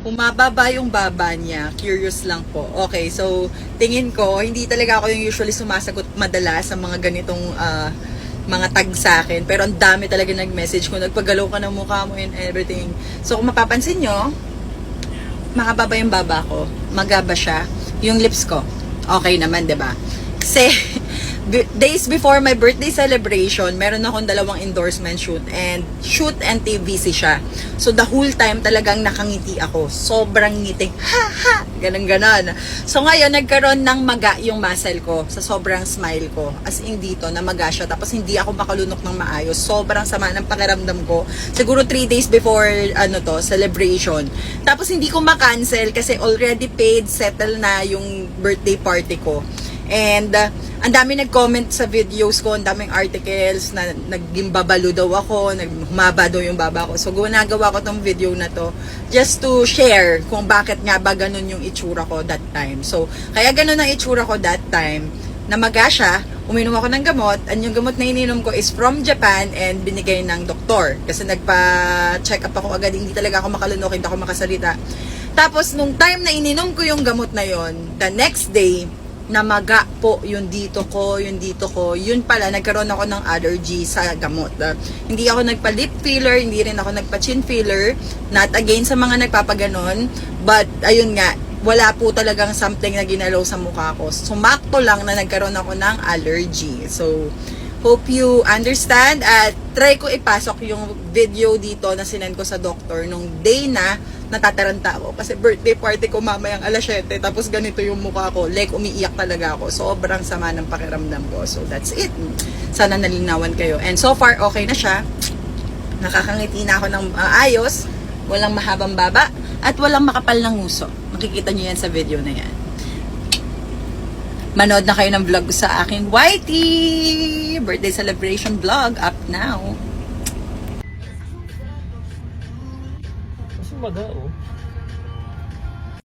Humababa yung baba niya. Curious lang po. Okay, so tingin ko, hindi talaga ako yung usually sumasagot madalas sa mga ganitong mga tag sa akin. Pero ang dami talaga nag-message ko. Nagpagalaw ka ng mukha mo and everything. So kung mapapansin nyo, makababa yung baba ko. Magaba siya. Yung lips ko, okay naman, 'di ba? Kasi days before my birthday celebration, meron akong dalawang endorsement shoot and TVC siya. So the whole time talagang nakangiti ako. Sobrang ngiting, ha! Ganon. So ngayon, nagkaroon ng maga yung muscle ko sa sobrang smile ko. As in dito, namaga siya. Tapos hindi ako makalunok ng maayos. Sobrang sama ng pakiramdam ko. Siguro 3 days before celebration. Tapos hindi ko ma-cancel kasi already paid, settle na yung birthday party ko. And ang dami nag-comment sa videos ko, ang daming articles na naggimbabalo daw ako, humaba daw yung baba ko. So ginagawa ko tong video na to just to share kung bakit nga ba ganun yung itsura ko that time. So kaya ganun ang itsura ko that time. Namaga siya, uminom ako ng gamot, and yung gamot na ininom ko is from Japan and binigay ng doktor. Kasi nagpa-check up ako agad, hindi talaga ako makalunok, hindi ako makasalita. Tapos nung time na ininom ko yung gamot na yon, the next day, namaga po yung dito ko. Yun pala, nagkaroon ako ng allergy sa gamot. Hindi ako nagpa-lip filler, hindi rin ako nagpa-chin filler. Not again sa mga nagpapaganon. But, ayun nga, wala po talagang something na ginalaw sa mukha ko. Sumakto lang na nagkaroon ako ng allergy. So, hope you understand. At try ko ipasok yung video dito na sinend ko sa doctor nung day na natataranta ako. Kasi birthday party ko mamayang alas 7. Tapos ganito yung mukha ko. Like, umiiyak talaga ako. Sobrang sama ng pakiramdam ko. So, that's it. Sana nalinawan kayo. And so far, okay na siya. Nakakangiti na ako ng ayos. Walang mahabang baba. At walang makapal ng nguso. Makikita nyo yan sa video na yan. Manood na kayo ng vlog sa aking Whitey! Birthday celebration vlog up now. Mas maga, oh.